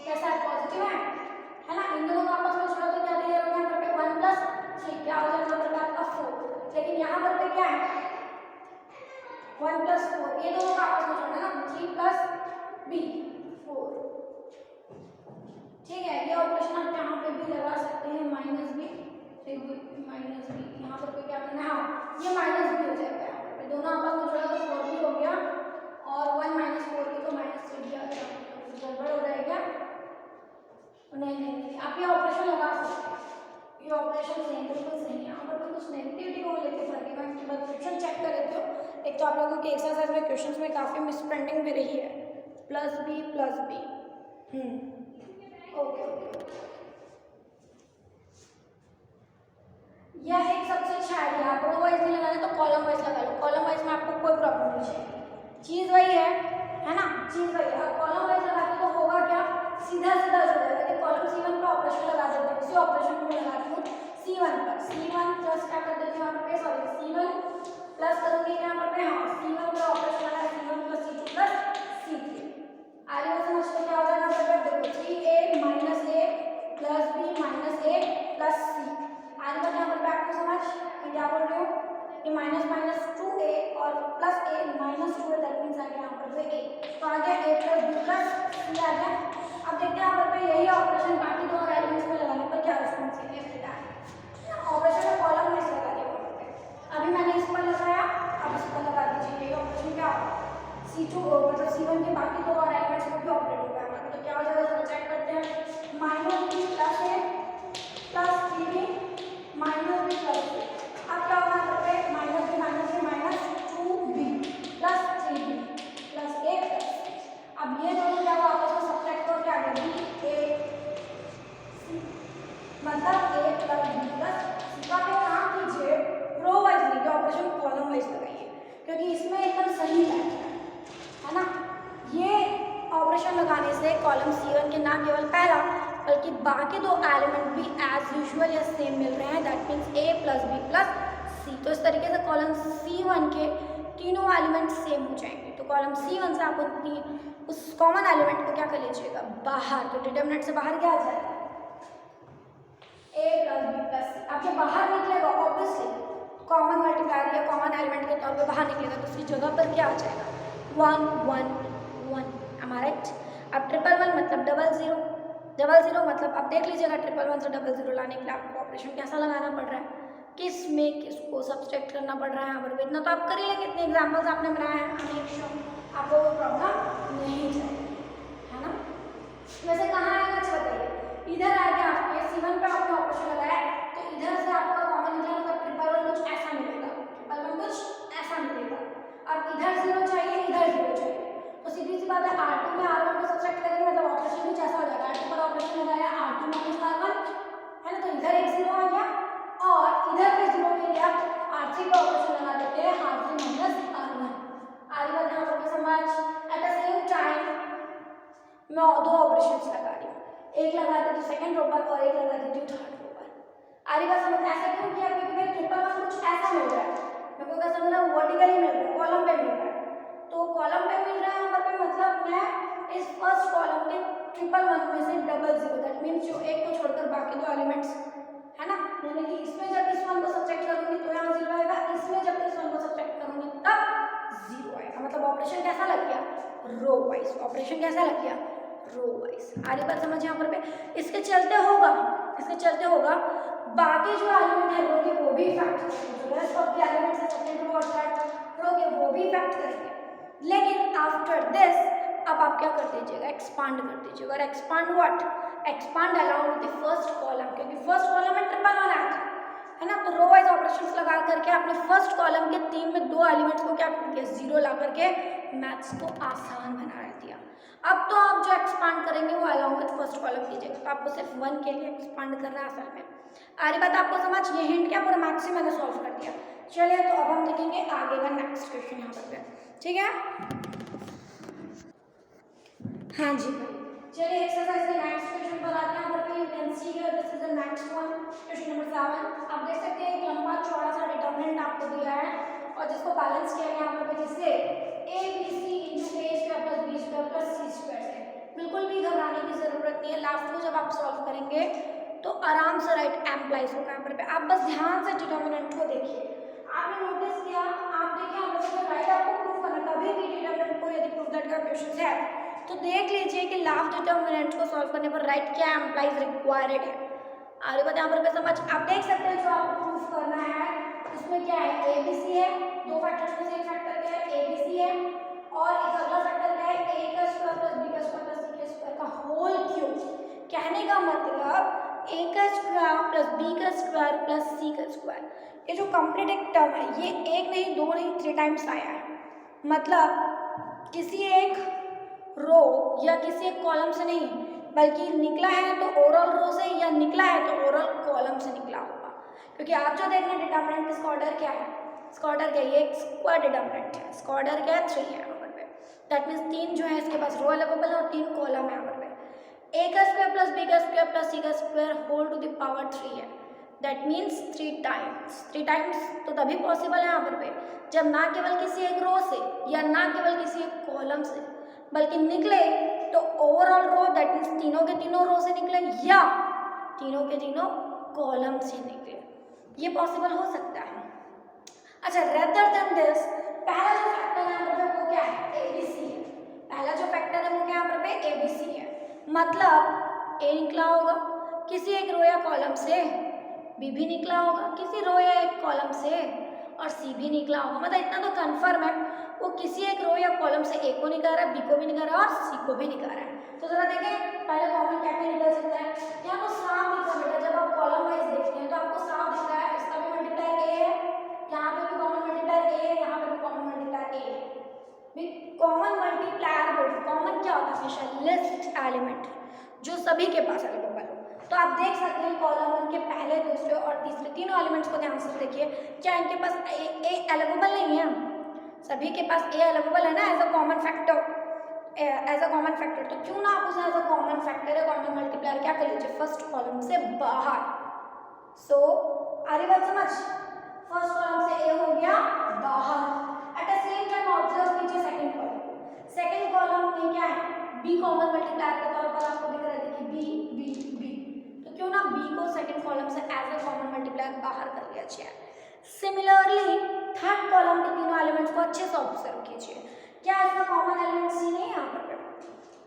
कैसा है पॉजिटिव है ना, इन दोनों को आपस में जोड़ो तो क्या तैयार होगा यहाँ पर 1 प्लस 3 क्या हो जाएगा यहाँ पर आपका 4, लेकिन यहाँ पर क्या है 1 प्लस 4, ये दोनों का आपस में जोड़ना है ना 3 प्लस b 4, ठीक है। ये ऑपरेशन आप यहाँ पे भी लगा सकते हैं माइनस b माइनस b, यहाँ पर क्या करना है हाँ ये माइनस b हो जाएगा, यहाँ पे दोनों आपस में जोड़ा तो 4 भी हो गया और 1 माइनस 4 की तो माइनस 3 भी आ गया, गड़बड़ हो जाएगा, नहीं आप ये ऑपरेशन लगा सकते हैं, ये ऑपरेशन सही बिल्कुल सही है, यहाँ पर भी कुछ नेगेटिविटी को लेकर फर्क है, मैं क्वेश्चन चेक कर लेती हूँ, एक तो आप लोगों की एक्सरसाइज में क्वेश्चंस में काफ़ी मिसप्रिंटिंग भी रही है, प्लस b ओके यह एक सबसे अच्छा आइडिया, आप रो वाइज नहीं लगाना तो कॉलम वाइज लगा लो, कॉलम वाइज में आपको कोई प्रॉब्लम नहीं चाहिए, चीज़ वही है ना, चीज़ वही है, अब कॉलम वाइज लगाते तो होगा क्या सीधा जुड़ जाएगा, कि कॉलम C1 पे ऑपरेशन लगा देते हैं, उसी ऑपरेशन को लगाती हूँ C1 पर, C1 प्लस क्या कर देती हूँ यहाँ पर सॉरी C1 प्लस करूँगी यहाँ पर हाँ C1 पर ऑपरेशन लगा C1 plus C2 plus C3, आगे समझ तो क्या हो जाएगा यहाँ पर देखो 3a minus a plus b minus a plus c, आगे बात यहाँ पर आपको समझ मैं क्या बोल रही हूँ, ये माइनस माइनस 2a और plus a minus 2a that means आ गया यहाँ पर a, तो आ गया a plus b plus c आ गया। अब देखते हैं यहाँ पर यही ऑपरेशन बाकी दो एलिमेंट्स में लगाने पर क्या रिस्पॉन्स है, ऑपरेशन में कॉलम वाइज लगा दिया, अभी मैंने इस पर लगाया अब इस पर लगा दीजिए, ये ऑपरेशन क्या होगा C2 मतलब C1 के बाकी दो और एलिमेंट्स में भी ऑपरेट होगा, तो क्या हो जाएगा जरा चेक करते हैं, minus b plus a plus 3b minus b plus a, अब क्या होगा यहाँ पे minus b minus 2b plus 3b plus a plus, अब ये दोनों क्या हुआ आपस में सब्ट्रैक्ट हो क्या आ गया b a c, मतलब a plus b plus c का भी काम कीजिए रो वाइज नहीं ऑपरेशन कॉलम वाइज लगाइए, क्योंकि इसमें एकदम सही बैठ है ना, ये ऑपरेशन लगाने से कॉलम C1 के ना केवल पहला बल्कि बाकी दो एलिमेंट भी एज यूजुअल या सेम मिल रहे हैं, that means A plus B plus C। तो इस तरीके से कॉलम C1 के तीनों एलिमेंट सेम हो जाएंगे। तो कॉलम C1 से आप उस कॉमन एलिमेंट को क्या कर लीजिएगा, बाहर, तो डिटरमिनेंट से बाहर क्या आ जाएगा, A plus B plus C। अब जो बाहर निकलेगा ऑब्वियसली कॉमन मल्टीप्लायर या कॉमन एलिमेंट के तौर पे बाहर निकलेगा, तो उसकी जगह पर क्या आ जाएगा, 1 1 1। am I right? अब 1 1 मतलब 0 0 0 मतलब अब देख लीजिएगा 1 1 से 0 0 लाने के लिए आपको ऑपरेशन कैसा लगाना पड़ रहा है, किस में किसको सब्सट्रैक्ट करना पड़ रहा है। यहाँ पर इतना तो आप कर ही लेंगे, इतने एग्जाम्पल्स आपने बनाए हैं, आपको वो प्रॉब्लम नहीं चाहिए, है ना। वैसे कहाँ आएगा अच्छा बताइए, इधर आ गया आपके C1 पे आपने ऑपरेशन लगाया तो इधर से आपका कॉमन निकला, मतलब 1 कुछ ऐसा मिलेगा, 1 कुछ ऐसा मिलेगा। अब इधर 0 चाहिए, इधर 0 चाहिए, तो सीधी सी बात है R2 में R1 को सब्ट्रैक्ट करेंगे, मतलब ऑपरेशन भी ऐसा हो जाएगा, R2 पर ऑपरेशन लगाया R2 माइनस R1, है ना, तो इधर एक 0 आ गया और इधर पे 0 के लिए आप R3 का ऑपरेशन लगा देते हैं, R3 माइनस R1। आगे बात यहाँ पर समझ, एट द सेम टाइम मैं दो ऑपरेशंस लगा रही हूँ, एक लगा देती हूँ सेकंड रो पर और एक लगा देती हूँ थर्ड रो पर। आगे बात समझ, ऐसा क्यों किया, क्योंकि भाई 1 1 कुछ ऐसा मिल रहा है, मेरे को क्या समझ रहा है, वर्टिकली मिल रहा है, कॉलम पे मिल रहा है, तो कॉलम पे मिल रहा है यहाँ पर मतलब मैं इस फर्स्ट कॉलम के 1 1 में से 0 0, दैट मीन्स जो एक को छोड़कर बाकी दो एलिमेंट्स, है ना, यानी कि इसमें जब इस 1 को सब्ट्रैक्ट करूंगी तो यहाँ 0 आएगा, इसमें जब इस 1 को सब्ट्रैक्ट करूंगी तब 0 आएगा, मतलब ऑपरेशन कैसा लग गया, रो वाइज, ऑपरेशन कैसा लग गया, रो वाइज। आगे बात समझ यहाँ पर पे, इसके चलते होगा बाकी जो एलिमेंट है रो के वो भी इफेक्ट करेंगे, जो रेस्ट ऑफ द एलिमेंट्स है सेकंड रो और थर्ड रो के वो भी इफेक्ट करेंगे, लेकिन आफ्टर दिस अब आप क्या कर दीजिएगा, एक्सपांड कर दीजिएगा, और expand what, expand along with the first column, क्योंकि फर्स्ट कॉलम में 1 1 आया था, है ना, तो रो वाइज ऑपरेशंस लगा करके आपने फर्स्ट कॉलम के 3 में 2 एलिमेंट्स को क्या कर दिया, 0 ला करके मैथ्स को आसान बना दिया। अब तो आप जो एक्सपांड करेंगे वो अलाउंग विद फर्स्ट कॉलम कीजिएगा, तो आपको सिर्फ 1 के लिए एक्सपांड करना है असल में। आगे बात आपको समझ, ये हिंट क्या पूरा मैथ्स मैंने सॉल्व कर दिया। चलिए तो अब हम देखेंगे आगे का नेक्स्ट क्वेश्चन यहाँ पर, ठीक है, हाँ जी भाई, चलिए एक्सरसाइज के नेक्स्ट क्वेश्चन पर आते हैं। यहाँ पर you can see here this is the next one, question number 7। आप देख सकते हैं एक लंबा चौड़ा सा डिटरमिनेंट आपको दिया है और जिसको बैलेंस किया गया यहाँ पर जिससे ABC × A² + B² + C² है। बिल्कुल भी घबराने की जरूरत नहीं है, लास्ट में जब आप सॉल्व करेंगे तो आराम से राइट एम्प्लाइज होगा यहाँ पर। आप बस ध्यान से डिटरमिनेंट को देखिए, आपने नोटिस किया, आप देखिए यहाँ पर राइट आपको प्रूफ करना, कभी भी डिटरमिनेंट को यदि प्रूफ दैट का क्वेश्चन है तो देख लीजिए कि लास्ट डिटरमिनेंट को सॉल्व करने पर राइट क्या एम्प्लाइज रिक्वायर्ड है। आगे बताएं यहाँ पर समझ, आप देख सकते हैं जो आपको प्रूफ करना है उसमें क्या है, ABC है, दो फैक्टर्स में से एक फैक्टर क्या है, ABC है, और एक अगला फैक्टर क्या है, A² + B² + C² का होल क्यूब। कहने का मतलब A² + B² + C², ये जो कंप्लीट एक टर्म है ये एक नहीं दो नहीं 3 टाइम्स आया है, मतलब किसी एक रो या किसी एक कॉलम से नहीं, बल्कि निकला है तो ओवरऑल रो से या निकला है तो ओवरऑल कॉलम से निकला होगा, क्योंकि आप जो देख रहे हैं डिटरमिनेंट इसका ऑर्डर क्या है, इसका ऑर्डर क्या है, ये एक स्क्वायर डिटरमिनेंट है, इसका ऑर्डर क्या है 3 है यहाँ पर पे, दैट मीन्स 3 जो है इसके पास रो अवेलेबल है और 3 कॉलम है यहाँ पर पे। A² + B² + C² whole to the power 3 है, दैट मीन्स 3 टाइम्स तो तभी पॉसिबल है यहाँ पर पे जब ना केवल किसी एक रो से या ना केवल किसी एक कॉलम से बल्कि निकले तो ओवरऑल रो, दैट मीन्स तीनों के तीनों रो से निकले या तीनों के तीनों कॉलम से निकले, ये पॉसिबल हो सकता है। अच्छा, रेदर देन दिस, पहला जो फैक्टर है यहाँ पर वो क्या है, ABC है, पहला जो फैक्टर है वो क्या यहाँ पर पे ABC है, मतलब A निकला होगा किसी एक रो या कॉलम से, B भी निकला होगा किसी रो या एक कॉलम से, और C भी निकला होगा, मतलब इतना तो कंफर्म है वो किसी एक रो या कॉलम से A को निकाल रहा है, B को भी निकाल रहा है और C को भी निकाल रहा है। तो जरा देखें पहले कॉमन क्या क्या निकल सकता है, यहाँ तो साफ दिख रहा है बेटा, जब आप कॉलम वाइज देखते हैं तो आपको साफ दिख रहा है, इसका भी मल्टीप्लायर A है, यहाँ पे भी कॉमन मल्टीप्लायर A है, यहाँ पे भी कॉमन मल्टीप्लायर A है। कॉमन मल्टीप्लायर बोलते, कॉमन क्या होता है हमेशा, लिस्ट एलिमेंट जो सभी के पास अवेलेबल हो। तो आप देख सकते हैं कॉलम 1 के पहले दूसरे और तीसरे तीनों एलिमेंट्स को ध्यान से देखिए, क्या इनके पास A अवेलेबल नहीं है, सभी के पास A अवेलेबल है ना as a common factor, as a common factor, तो क्यों ना आप उसे एज अ कॉमन फैक्टर या कॉमन मल्टीप्लायर क्या कर लीजिए, फर्स्ट कॉलम से बाहर। सो आ रही बात समझ, फर्स्ट कॉलम से ए हो गया बाहर। At the same time observe कीजिए सेकंड कॉलम, सेकंड कॉलम में क्या है, बी कॉमन मल्टीप्लायर के तौर पर आपको दिख रहा है कि बी बी बी, तो क्यों ना बी को सेकंड कॉलम से एज अ कॉमन मल्टीप्लायर बाहर कर लिया जाए। सिमिलरली थर्ड कॉलम के तीनों एलिमेंट्स को अच्छे से ऑब्जर्व कीजिए, क्या इसमें कॉमन एलिमेंट सी नहीं है, यहाँ पर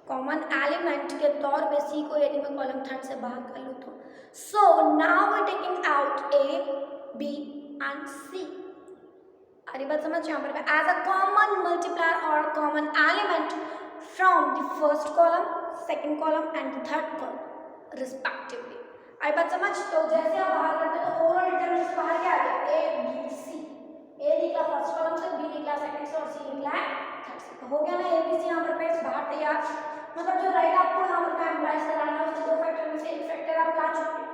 कॉमन एलिमेंट के तौर पे सी को यदि मैं कॉलम थर्ड से बाहर कर लूँ तो, so now we taking out A B and C. अरे बात समझ, यहाँ पर एज अ कॉमन मल्टीप्लायर और common element from the first column, second column and third column respectively. आई बात समझ, तो जैसे आप बाहर करते हैं तो ओवरऑल डिटरमिनेंट्स बाहर क्या आ गया, ए बी सी, ए निकला फर्स्ट कॉलम से, बी निकला सेकंड से और सी निकला थर्ड से, तो हो गया ना ए बी सी यहाँ पर पेज बाहर तैयार। मतलब जो राइट आपको यहाँ पर एम्प्लॉइज कराना है उसके दो फैक्टर में से एक फैक्टर आप ला चुके हैं।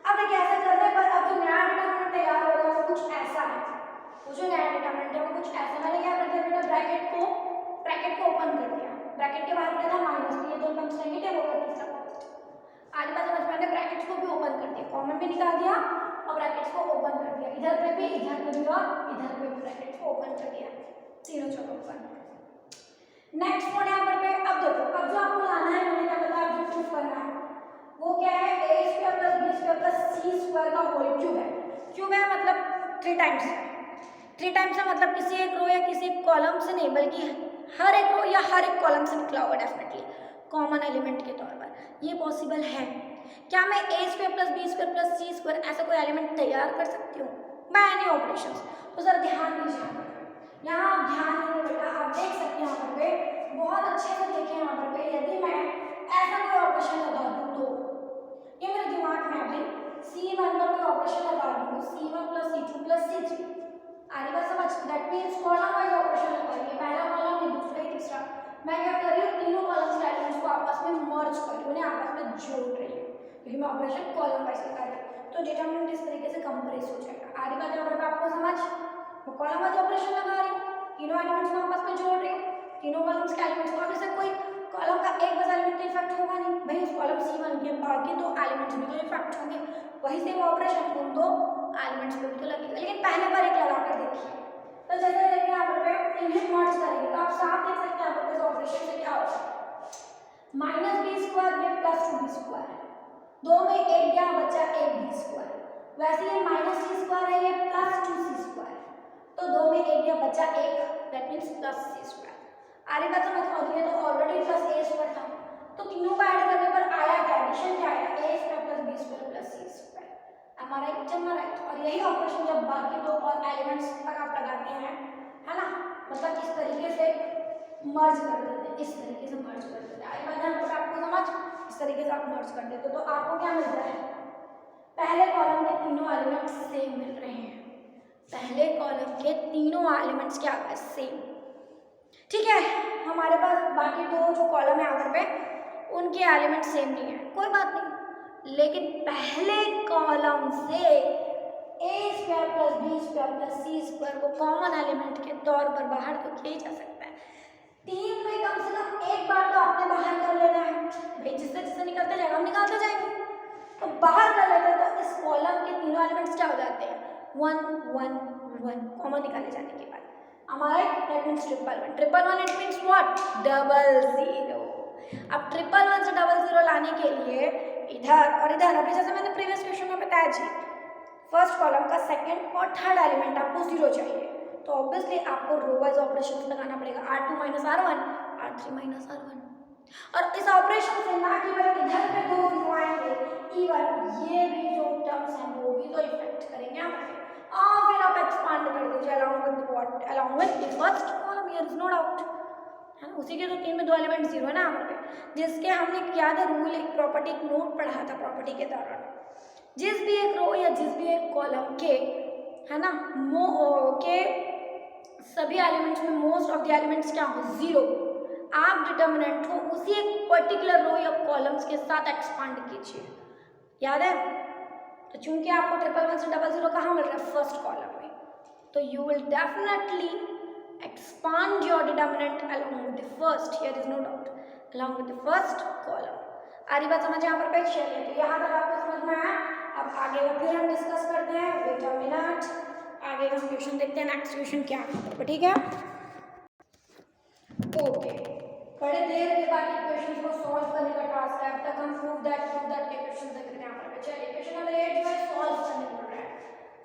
अब देखिए ऐसे करने पर अब जो नया डिटरमिनेंट तैयार हो रहा है वो कुछ ऐसा है, वो जो नया डिटरमिनेंट है वो कुछ ऐसा, मैंने क्या कर दिया बेटा, ब्रैकेट को ओपन कर दिया, ब्रैकेट के बाहर क्या था माइनस, ये दो टर्म्स नेगेटिव हो गए, तीसरा पॉजिटिव। आगे बात समझ, मैंने ब्रैकेट्स को भी ओपन कर दिया, कॉमन भी निकाल दिया और ब्रैकेट्स को ओपन कर दिया, इधर पे भी और इधर पे भी ब्रैकेट्स को ओपन कर दिया, तीनों जगह ओपन। नेक्स्ट पॉइंट यहाँ पर पे, अब देखो अब जो आपको लाना है, मैंने क्या बताया, अब जो प्रूफ करना है वो क्या है, A square plus B square plus C square का होल क्यूब है। क्यूब है मतलब 3 टाइम्स है, 3 टाइम्स है मतलब किसी एक रो या किसी एक कॉलम से नहीं बल्कि हर एक रो या हर एक कॉलम से निकला होगा डेफिनेटली कॉमन एलिमेंट के तौर पर, ये पॉसिबल है। क्या मैं A square plus B square plus C square ऐसा कोई एलिमेंट तैयार कर सकती हूँ बाय एनी ऑपरेशंस? तो जरा ध्यान दीजिए, यहाँ आप ध्यान देंगे बेटा, आप देख सकते हैं यहाँ पर पे, बहुत अच्छे से देखें यहाँ पर पे, यदि मैं ऐसा कोई ऑपरेशन लगा दूँ तो ये मेरे दिमाग में भाई C1 पर कोई ऑपरेशन लगा दूँ, C1 plus C2 plus C3, आगे बात समझ, that means column wise operation लगा रही है, पहला कॉलम ये दूसरा ही तीसरा, मैं क्या कर रही हूँ, तीनों कॉलम्स के एलिमेंट्स को आपस में मर्ज कर रही हूँ, उन्हें आपस में जोड़ रही हूँ, क्योंकि मैं ऑपरेशन कॉलम वाइज लगा रही हूँ, तो डिटरमिनेंट इस तरीके से कंप्रेस हो जाएगा। आगे बात यहाँ पर आपको समझ, मैं कॉलम वाइज ऑपरेशन लगा रही हूँ, तीनों एलिमेंट्स को आपस में जोड़ रही हूँ, तीनों कॉलम्स के एलिमेंट्स को, अब जैसे कोई कॉलम का एक बस एलिमेंट का इफेक्ट होगा नहीं भाई, उस कॉलम C1 के बाकी दो एलिमेंट्स में तो इफेक्ट होंगे, वही सेम ऑपरेशन उन दो एलिमेंट्स पे भी तो लगेगा, लेकिन पहले बार एक लगा कर देखिए, तो जैसे देखिए यहाँ पर इन्हें मर्ज करेंगे तो आप साफ देख सकते हैं यहाँ पर इस ऑपरेशन से क्या होगा, माइनस बी स्क्वायर ये प्लस 2b स्क्वायर, दो में एक गया बचा एक बी स्क्वायर, वैसे ये माइनस सी स्क्वायर है ये प्लस 2c स्क्वायर, तो दो में एक गया बचा एक, that means plus c square. आगे बात समझ, और ये तो ऑलरेडी प्लस a स्क्वायर था, तो तीनों को ऐड करने पर आया क्या, एडिशन क्या आया, a square plus b square plus c square, am I right? am I right? और यही ऑपरेशन जब बाकी दो और एलिमेंट्स पर आप लगाते हैं, है ना, मतलब इस तरीके से मर्ज कर देते हैं, इस तरीके से मर्ज कर देते हैं, आगे बात यहाँ पर आपको समझ, इस तरीके से आप मर्ज कर देते हो तो आपको क्या मिल रहा है, पहले कॉलम के तीनों एलिमेंट्स सेम मिल रहे हैं, पहले कॉलम के तीनों एलिमेंट्स क्या है, सेम, ठीक है। हमारे पास बाकी दो जो कॉलम है यहाँ पे उनके एलिमेंट सेम नहीं है, कोई बात नहीं, लेकिन पहले कॉलम से a square plus b square plus c square को कॉमन एलिमेंट के तौर पर बाहर तो किया जा सकता है, तीन में कम से कम एक बार तो आपने बाहर कर लेना है भाई, जिससे जिससे निकलते जाएगा हम निकालते जाएंगे, तो बाहर कर लेते हैं तो इस कॉलम के तीनों एलिमेंट्स क्या हो जाते हैं, 1 1 1 कॉमन निकाले जाने के बाद हमारा that means triple one, it means what, double zero. अब ट्रिपल वन से डबल जीरो लाने के लिए इधर और इधर, अभी जैसे मैंने प्रीवियस क्वेश्चन में बताया जी, फर्स्ट कॉलम का सेकंड और थर्ड एलिमेंट आपको जीरो चाहिए, तो ऑब्वियसली आपको रो वाइज ऑपरेशन लगाना पड़ेगा, R2 minus R1 R3 minus R1, और इस ऑपरेशन से ना केवल इधर पे दो जीरो आएंगे, इवन ये भी जो टर्म्स हैं वो भी तो इफेक्ट करेंगे हमारे, और फिर आप एक्सपांड कर दीजिए along with what, along with the first column, here is no doubt, है ना, उसी के तो तीन में दो एलिमेंट जीरो है ना यहाँ पे, जिसके हमने क्या था रूल, एक प्रॉपर्टी, एक नोट पढ़ा था प्रॉपर्टी के दौरान, जिस भी एक रो या जिस भी एक कॉलम के, है ना, के सभी एलिमेंट्स में मोस्ट ऑफ द एलिमेंट्स क्या हो, जीरो, आप डिटर्मिनेंट हो उसी एक पर्टिकुलर रो या कॉलम्स के साथ एक्सपांड कीजिए, याद है, तो चूंकि आपको ट्रिपल वन से डबल जीरो कहाँ मिल रहा है, फर्स्ट कॉलम में, तो you will definitely expand your determinant along with the first, here is no doubt, along with the first column. आरी बात समझ यहाँ पर पे चलिए, तो यहाँ तक आपको समझ में आया। अब आगे का फिर हम डिस्कस करते हैं, वेट अ मिनट, आगे का क्वेश्चन देखते हैं, नेक्स्ट क्वेश्चन क्या है, ठीक है। ओके, बड़े देर के बाद इक्वेशन को सॉल्व करने का टास्क है। अब तक हम प्रूव दैट के क्वेश्चन देख रहे हैं यहाँ पर। चलिए क्वेश्चन नंबर 8 जो है सॉल्व करने बोल रहा है।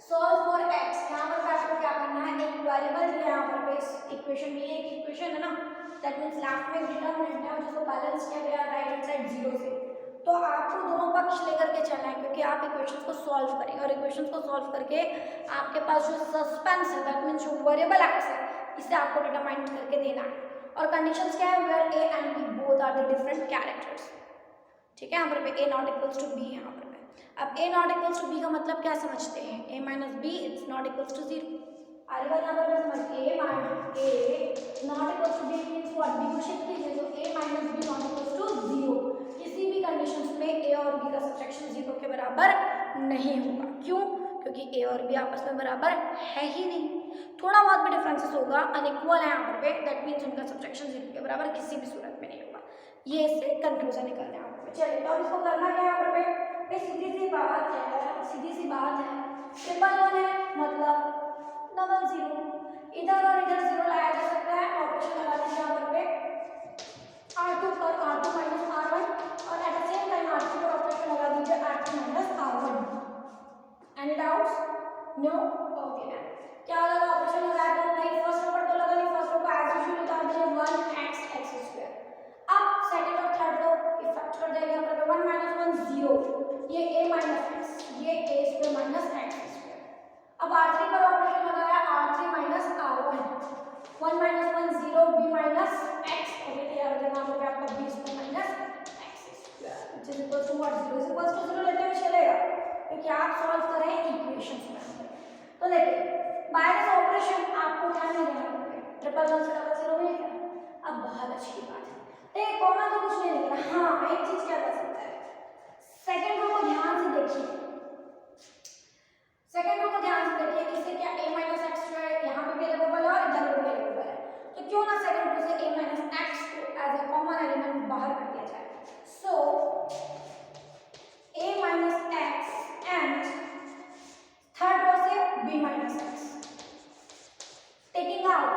सॉल्व फॉर x, यहाँ पर आपको क्या करना है, एक वेरिएबल दिया है यहाँ पर बेस इक्वेशन में, एक इक्वेशन है ना, दैट मींस लेफ्ट में डिटरमिनेंट है जिसको बैलेंस किया गया राइट हैंड साइड 0 से। तो आपको दोनों पक्ष लेकर के चलना है, क्योंकि आप इक्वेशंस को सॉल्व करेंगे और इक्वेशंस को सॉल्व करके आपके पास जो सस्पेंस है, दैट मींस जो वेरिएबल x है, इसे आपको डिटरमाइन करके देना है। और कंडीशंस क्या है, where a and b both are the different characters, ठीक है। यहाँ पर a not equals to b, यहाँ पर अब a not equals to b का मतलब क्या समझते हैं, a minus b it's not equals to 0। आगे बात यहाँ पर समझ, a not equals to b means what, b को शिफ्ट कीजिए तो a minus b not equals to 0। किसी भी कंडीशंस में a और b का सब्ट्रैक्शन 0 के बराबर नहीं होगा। क्यों? क्योंकि a और b आपस में बराबर है ही नहीं, थोड़ा बहुत भी डिफरेंसेस होगा, अनइक्वल है यहाँ पर, दैट मींस उनका सब्ट्रैक्शन 0 के बराबर किसी भी सूरत में नहीं होगा। ये इससे कंक्लूजन निकलना है यहाँ पर। चलिए तो अब इसको करना क्या है यहाँ पर, सीधी सी बात है, ट्रिपल 1 है मतलब डबल 0, इधर और इधर 0 लाया जा सकता है। ऑपरेशन लगा दीजिए यहाँ पर R2 पर R2 माइनस R1 और at the same time R3 पर ऑपरेशन लगा दीजिए R3 minus R1। Any doubts? No? Okay, क्या लगा ऑपरेशन लगाया तो भाई फर्स्ट रो पर तो लगा नहीं, फर्स्ट रो को एज यूजुअल उतार दीजिए 1x x²। अब सेकंड और थर्ड रो इफेक्ट कर देंगे यहाँ पर 1 माइनस 1 0, ये a माइनस x, ये a² माइनस x²। अब R3 पर ऑपरेशन लगाया R3 minus R1, 1 minus 1 0, b minus x, और ये तैयार हो जाएगा यहाँ पर आपका b² minus x², which is equal to what, 0 is equal to 0 लेते हुए चलेगा, क्योंकि आप सॉल्व कर रहे हैं इक्वेशंस में। तो देखिए बाय दिस ऑपरेशन आपको क्या मिल गया, ट्रिपल 1 से डबल 0 मिल गया। अब बहुत अच्छी बात है, एक कॉमन तो कुछ नहीं मिल रहा। हाँ, एक चीज क्या कर सकता है, सेकंड रो को ध्यान से देखिए, सेकंड रो को ध्यान से देखिए, इससे क्या a माइनस x जो है यहाँ पे भी अवेलेबल है और इधर भी अवेलेबल है, तो क्यों ना सेकंड रो से a माइनस x को एज अ कॉमन एलिमेंट बाहर कर दिया जाए। So a minus x and third row से b minus x, taking out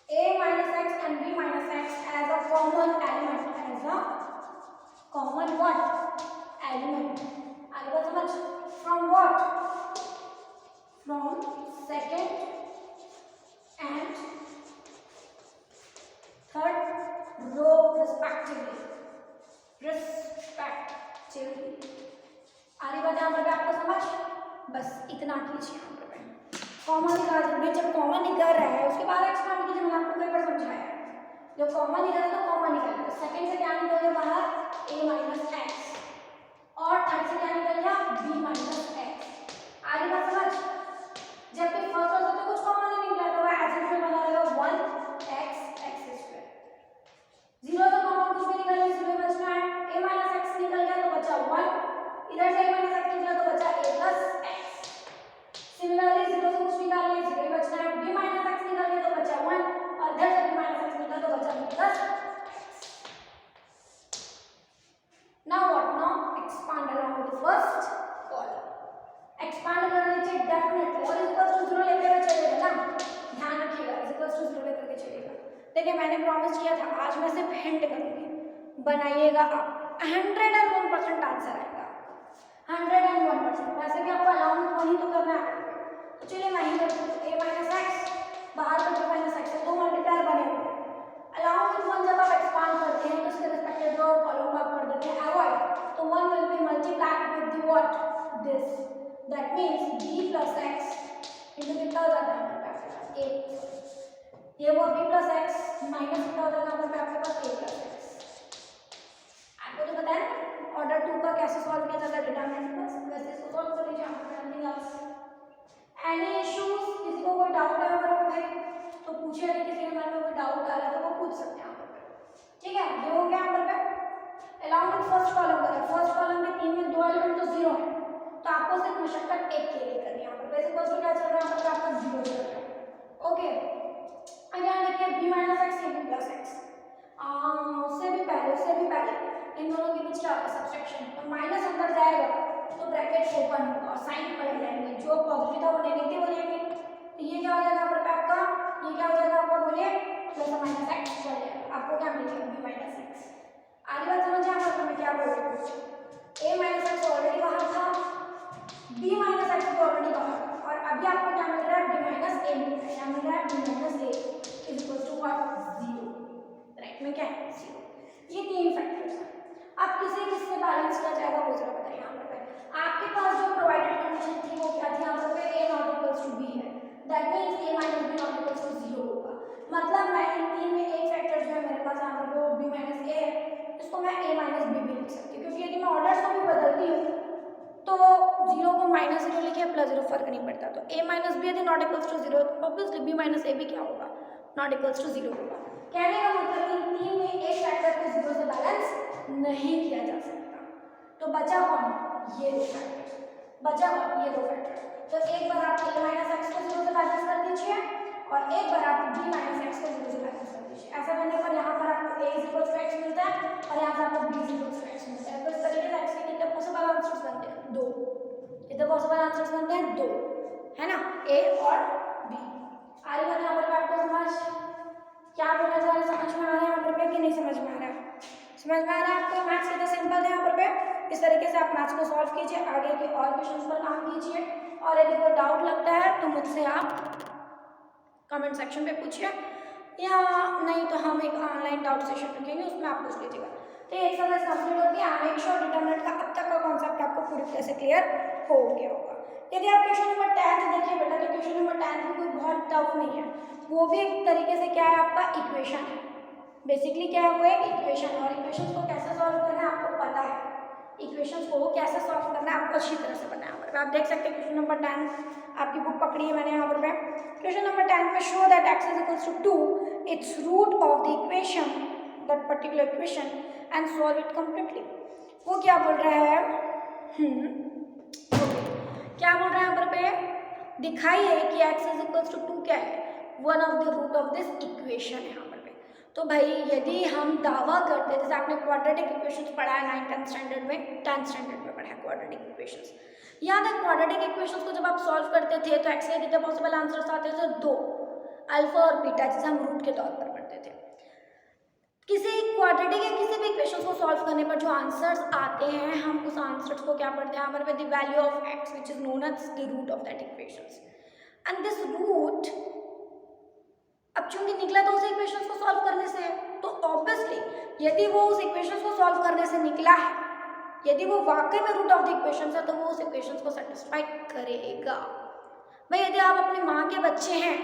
a minus x and b minus x as a common element, as a common what element। आगे बात समझ, from what, from second and third row respectively। आगे बात यहाँ पर आपको समझ, बस इतना कीजिए यहाँ पर। कॉमन निकाल दीजिए, जब कॉमन निकल रहा है उसके बाद एक्सपांड कीजिए, मैंने आपको कई बार समझाया है। जब कॉमन निकल रहा है तो कॉमन निकल गया, सेकंड से क्या निकल गया बाहर a माइनस x और थर्ड से क्या निकल गया b माइनस x। आगे बात समझ, जब भी फर्स्ट रो से तो कुछ कॉमन नहीं निकला तो वह एज यूजुअल बना रहेगा 1x x²। 0 से कॉमन कुछ भी निकल नहीं, 0 बचना है, a माइनस x निकल गया तो बचा 1, इधर से a माइनस x निकला तो बचा a प्लस x। सिमिलरली 0 से कुछ निकाल लिया, 0 बचना है, b माइनस x निकाल लिया तो बचा 1 और इधर से b माइनस x निकला तो बचा b plus x। Now what, now expand along with the first column, expand कर लीजिए डेफिनेटली, और इज इक्वल टू 0 लेते हुए चलेगा ना, ध्यान रखिएगा इज इक्वल टू 0 लेकर के चलेगा। देखिए मैंने प्रॉमिस किया था आज मैं सिर्फ हिंट करूंगी, बनाइएगा आप, 101% आंसर आएगा, 101%। वैसे भी आपको अलाउ विद 1 ही तो करना है, तो चलिए मैं ही करती हूँ, a माइनस एक्स बाहर का b माइनस एक्स है, दो मल्टीप्लायर बने हुए हैं। अलाउ विद 1 जब आप एक्सपांड करते हैं तो उसके रिस्पेक्टिव रो और कॉलम को आप कर देते हैं अवॉइड, तो 1 will be multiplied with the what, this, that means b plus x into कितना हो जाता है आपके पास a, ये वो b प्लस x माइनस कितना हो जाएगा आपके पास a प्लस x। आपको तो पता है ना ऑर्डर 2 का कैसे सॉल्व किया जाता है डिटरमिनेंट, बस वैसे इसको सॉल्व कर लीजिए, आपको नथिंग एल्स। एनी इश्यूज, किसी को कोई डाउट है अगर भाई तो पूछिए, अगर किसी के मन में कोई डाउट आ रहा है तो वो पूछ सकते हैं आप, ठीक है। ये हो गया यहाँ पर अलाउ विद फर्स्ट कॉलम करें, फर्स्ट कॉलम के 3 में 2 एलिमेंट तो 0 है, तो आपको सिर्फ मशक्कत एक के लिए करनी है। उससे भी पहले इन दोनों के बीच क्या होगा सब्सट्रैक्शन, तो माइनस अंदर जाएगा तो ब्रैकेट ओपन होगा और साइन पलट जाएंगे, जो पॉजिटिव था वो नेगेटिव हो जाएंगे, तो ये क्या हो जाएगा यहाँ पर आपका, ये क्या हो जाएगा आपका बोलिए प्लस माइनस एक्स हो जाएगा, आपको क्या मिलेगा बी माइनस एक्स। आगे बात समझिए यहाँ पर मैं क्या बोल रही हूँ, ए माइनस एक्स ऑलरेडी बाहर था, बी माइनस एक्स भी ऑलरेडी बाहर था, और अभी आपको क्या मिल रहा है बी माइनस ए मिल रहा है, क्या मिल रहा है B minus A is equal to what 0, right में क्या है 0। ये तीन फैक्टर्स हैं। अब किससे बैलेंस किया जाएगा वो जरा बताइए यहाँ पर। आपके पास जो प्रोवाइडेड कंडीशन थी वो क्या थी यहाँ पर a not equals to b है, that means a minus b not equals to 0 होगा, मतलब मैं इन तीन में एक फैक्टर जो है मेरे पास यहाँ पर वो b माइनस a है, इसको मैं a माइनस b भी लिख सकती हूँ, क्योंकि यदि मैं ऑर्डर्स को भी बदलती हूँ तो 0 को माइनस 0 लिखे प्लस 0 फर्क नहीं पड़ता, तो a माइनस b यदि नॉट इक्वल्स टू 0 तो ऑब्वियसली b माइनस a भी क्या होगा नॉट इक्वल्स टू 0 होगा। कहने का मतलब इन तीन में एक फैक्टर को 0 से बैलेंस नहीं किया जा सकता, तो बचा कौन, ये दो फैक्टर, बचा कौन ये दो फैक्टर, तो एक बार आप a माइनस एक्स को 0 से बैलेंस कर दीजिए और एक बार आप b माइनस एक्स को 0 से बैलेंस कर दीजिए, ऐसा करने पर यहाँ पर आपको a इक्वल्स टू x मिलता है और यहाँ से आपको b इक्वल्स टू x मिलता है, तो इस तरीके से x के कितने पॉसिबल आंसर्स बनते हैं, दो, कितने पॉसिबल आंसर्स बनते हैं, दो, है ना, a और b। आगे बात यहाँ पर आपको समझ क्या बोला जा रहा है, समझ में आ रहा है यहाँ पर कि नहीं समझ में आ रहा है, समझ में आ रहा है आपको, मैथ्स कितना सिंपल है यहाँ पर पे, इस तरीके से आप मैथ्स को सॉल्व कीजिए, आगे के और क्वेश्चंस पर काम कीजिए, और यदि कोई डाउट लगता है तो मुझसे आप कमेंट सेक्शन पे पूछिए, या नहीं तो हम एक ऑनलाइन डाउट सेशन रखेंगे उसमें आप पूछ लीजिएगा। तो ये एक्सरसाइज कंप्लीट होती है, मेक श्योर डिटरमिनेंट का अब तक का कॉन्सेप्ट आपको पूरी तरह से क्लियर हो गया होगा। यदि आप क्वेश्चन नंबर 10 देखिए बेटा, तो क्वेश्चन नंबर 10 भी कोई बहुत टफ नहीं है, वो भी एक तरीके से क्या है आपका इक्वेशन है, बेसिकली क्या है वो एक इक्वेशन, और इक्वेशंस को कैसे सॉल्व करना है आपको पता है, इक्वेशंस को कैसे सॉल्व करना है आपको अच्छी तरह से पता है। यहाँ पर आप देख सकते हैं क्वेश्चन नंबर 10 आपकी बुक पकड़ी है मैंने यहाँ पर, क्वेश्चन नंबर 10 में show that x is equals to 2 it's root of the equation, that particular equation and solve it completely. वो क्या बोल रहा है, क्या बोल रहा है यहाँ पर पे, दिखाइए कि x इज इक्वल्स टू 2 क्या है, one of the root of this equation है यहाँ पर पे। तो भाई यदि हम दावा करते हैं, जैसे आपने क्वाड्रेटिक इक्वेशंस पढ़ा है 9th स्टैंडर्ड में, 10th स्टैंडर्ड में पढ़ा है क्वाड्रेटिक इक्वेशंस, याद है क्वाड्रेटिक इक्वेशंस को जब आप सॉल्व करते थे तो x के कितने पॉसिबल आंसर्स आते थे, दो, अल्फा और बीटा, जिसे हम रूट के तौर पर पढ़ते थे। किसी क्वाड्रेटिक या किसी भी इक्वेशंस को सॉल्व करने पर जो आंसर्स आते हैं हम उस आंसर्स को क्या पढ़ते हैं हमारे पे, the value of x which is known as the root of that equations, and this root अब चूंकि निकला तो उस इक्वेशंस को सॉल्व करने से, तो ऑब्वियसली यदि वो उस इक्वेशंस को सॉल्व करने से निकला है, यदि वो वाकई में रूट ऑफ द इक्वेशंस है तो वो उस इक्वेशंस को सेटिस्फाई करेगा। भाई यदि आप अपनी माँ के बच्चे हैं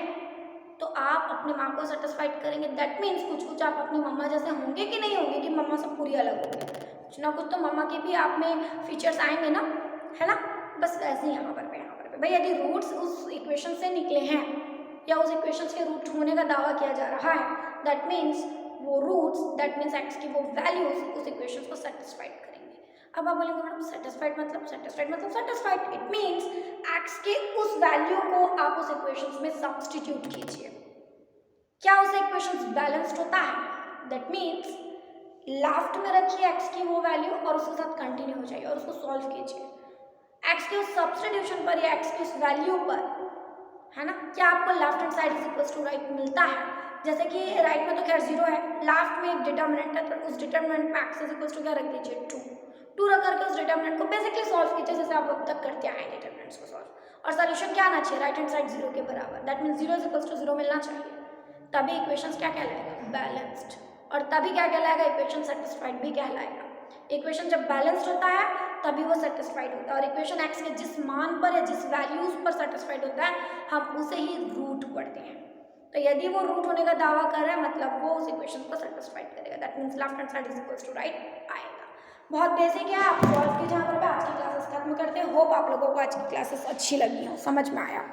तो आप अपनी माँ को सेटिस्फाइड करेंगे, दैट मीन्स कुछ कुछ आप अपनी मम्मा जैसे होंगे कि नहीं होंगे, कि मम्मा से पूरी अलग होंगे, कुछ ना कुछ तो मम्मा के भी आप में फीचर्स आएंगे ना, है ना, बस ऐसे ही यहाँ पर भाई यदि रूट्स उस इक्वेशन से निकले हैं या उस इक्वेशंस के रूट होने का दावा किया जा रहा है, दैट मीन्स वो रूट्स, दैट मीन्स एक्स की वो वैल्यूज उस इक्वेशंस को सेटिस्फाइड करेंगे। अब आप बोलेंगे मैडम सेटिस्फाइड मतलब सेटिस्फाइड इट मीन्स एक्स के उस वैल्यू को आप उस इक्वेशंस में सब्स्टिट्यूट कीजिए। क्या उस इक्वेशंस बैलेंस्ड होता है, दैट मीन्स लास्ट में रखिए एक्स की वो वैल्यू और उसके साथ कंटिन्यू हो जाइए और उसको सॉल्व कीजिए। एक्स के उस सब्स्टिट्यूशन पर या एक्स की उस वैल्यू पर, है ना, क्या आपको left hand side is equals to right मिलता है, जैसे कि राइट में तो खैर 0 है, लास्ट में एक डिटर्मिनेंट है, तो उस डिटर्मिनेंट में एक्स इज इक्वल्स टू क्या रख दीजिए 2 रख करके उस डिटर्मिनेंट को बेसिकली सॉल्व कीजिए जैसे आप अब तक करते आए डिटर्मिनेंट्स को सॉल्व, और सॉल्यूशन क्या आना चाहिए, राइट हैंड साइड 0 के बराबर, that means 0 is equals to 0 मिलना चाहिए, तभी इक्वेशंस क्या कहलाएगा, बैलेंस्ड, और तभी क्या कहलाएगा, इक्वेशन सेटिस्फाइड भी कहलाएगा। इक्वेशन जब बैलेंस्ड होता है तभी वो सेटिस्फाइड होता है, और इक्वेशन एक्स के जिस मान पर या जिस वैल्यूज पर सेटिस्फाइड होता है हम उसे ही रूट पढ़ते हैं। तो यदि वो रूट होने का दावा कर रहा है मतलब वो उस इक्वेशन को सेटिस्फाइड करेगा, that means left hand side is equals to right आएगा। बहुत बेसिक है, आप सॉल्व कीजिए। यहाँ पर आज की क्लासेस खत्म करते हैं। होप आप लोगों को आज की क्लासेस अच्छी लगी हो, समझ में आया।